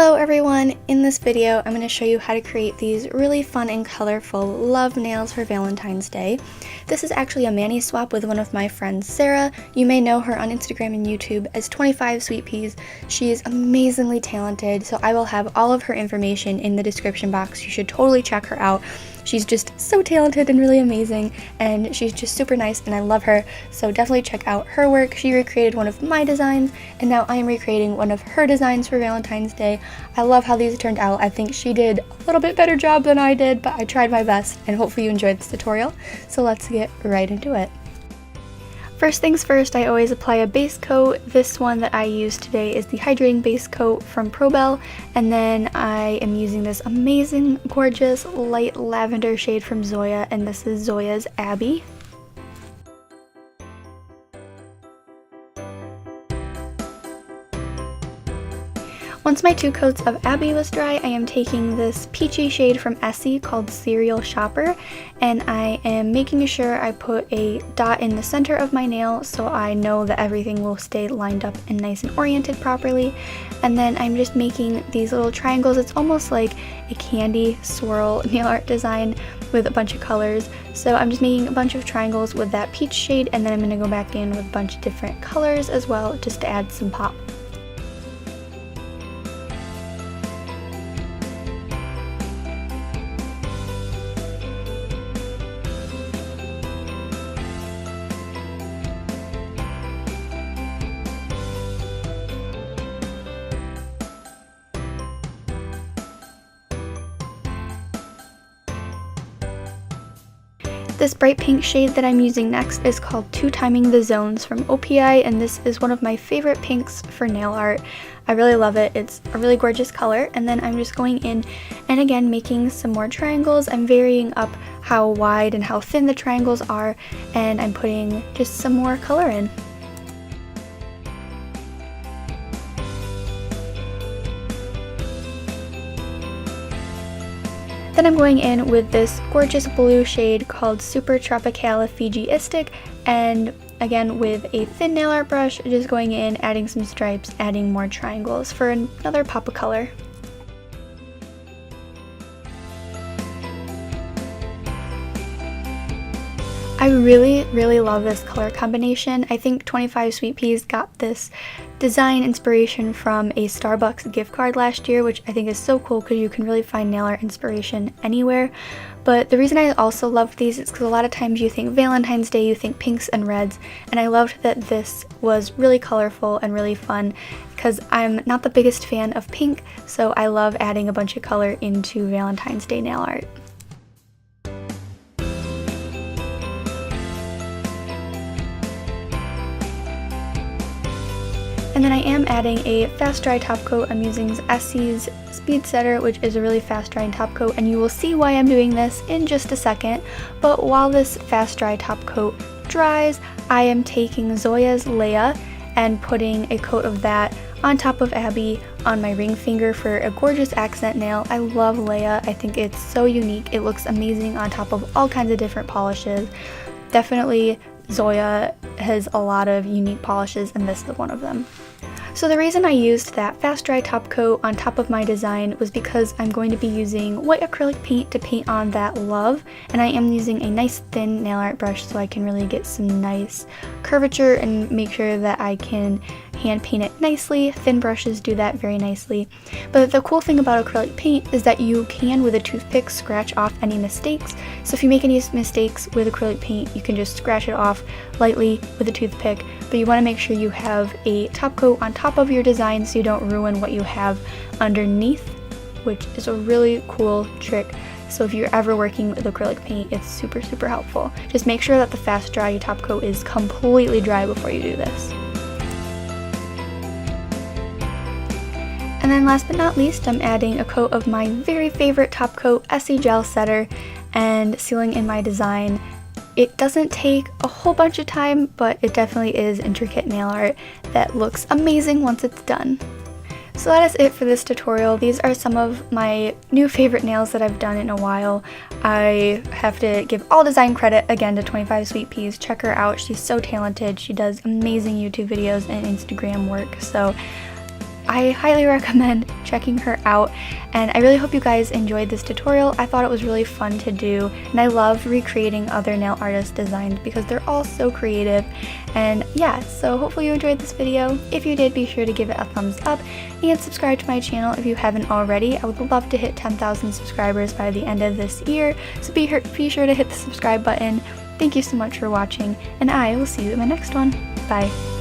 Hello everyone! In this video I'm going to show you how to create these really fun and colorful love nails for Valentine's Day. This is actually a mani swap with one of my friends, Sarah. You may know her on Instagram and YouTube as 25 Sweet Peas. She is amazingly talented, so I will have all of her information in the description box. You should totally check her out. She's just so talented and really amazing, and she's just super nice and I love her, so definitely check out her work. She recreated one of my designs and now I am recreating one of her designs for Valentine's Day. I love how these turned out. I think she did a little bit better job than I did, but I tried my best and hopefully you enjoyed this tutorial. So let's get right into it. First things first, I always apply a base coat. This one that I use today is the hydrating base coat from Probel, and then I am using this amazing, gorgeous, light lavender shade from Zoya, and this is Zoya's Abby. Once my two coats of Abby was dry, I am taking this peachy shade from Essie called Serial Shopper, and I am making sure I put a dot in the center of my nail so I know that everything will stay lined up and nice and oriented properly. And then I'm just making these little triangles. It's almost like a candy swirl nail art design with a bunch of colors. So I'm just making a bunch of triangles with that peach shade, and then I'm going to go back in with a bunch of different colors as well just to add some pop. This bright pink shade that I'm using next is called Two Timing the Zones from OPI, and this is one of my favorite pinks for nail art. I really love it. It's a really gorgeous color. And then I'm just going in and again making some more triangles. I'm varying up how wide and how thin the triangles are, and I'm putting just some more color in. Then I'm going in with this gorgeous blue shade called Super Tropicale Fijiistic, and again with a thin nail art brush, just going in, adding some stripes, adding more triangles for another pop of color. I really love this color combination. I think 25 Sweet Peas got this design inspiration from a Starbucks gift card last year, which I think is so cool because you can really find nail art inspiration anywhere. But the reason I also love these is because a lot of times you think Valentine's Day, you think pinks and reds, and I loved that this was really colorful and really fun because I'm not the biggest fan of pink, so I love adding a bunch of color into Valentine's Day nail art. And then I am adding a fast dry top coat. I'm using Essie's Speed Setter, which is a really fast drying top coat, and you will see why I'm doing this in just a second. But while this fast dry top coat dries, I am taking Zoya's Leia and putting a coat of that on top of Abby on my ring finger for a gorgeous accent nail. I love Leia. I think it's so unique. It looks amazing on top of all kinds of different polishes. Definitely Zoya has a lot of unique polishes, and this is one of them. So the reason I used that fast dry top coat on top of my design was because I'm going to be using white acrylic paint to paint on that love, and I am using a nice thin nail art brush so I can really get some nice curvature and make sure that I can hand paint it nicely. Thin brushes do that very nicely. But the cool thing about acrylic paint is that you can, with a toothpick, scratch off any mistakes. So if you make any mistakes with acrylic paint, you can just scratch it off lightly with a toothpick. But you want to make sure you have a top coat on top of your design so you don't ruin what you have underneath, which is a really cool trick. So if you're ever working with acrylic paint, it's super helpful. Just make sure that the fast dry top coat is completely dry before you do this. And then last but not least, I'm adding a coat of my very favorite top coat, Essie Gel Setter, and sealing in my design. It doesn't take a whole bunch of time, but it definitely is intricate nail art that looks amazing once it's done. So that is it for this tutorial. These are some of my new favorite nails that I've done in a while. I have to give all design credit again to 25 Sweet Peas. Check her out. She's so talented. She does amazing YouTube videos and Instagram work. So I highly recommend checking her out, and I really hope you guys enjoyed this tutorial. I thought it was really fun to do, and I love recreating other nail artist designs because they're all so creative. And yeah, so hopefully you enjoyed this video. If you did, be sure to give it a thumbs up and subscribe to my channel if you haven't already. I would love to hit 10,000 subscribers by the end of this year, so be sure to hit the subscribe button. Thank you so much for watching, and I will see you in my next one. Bye.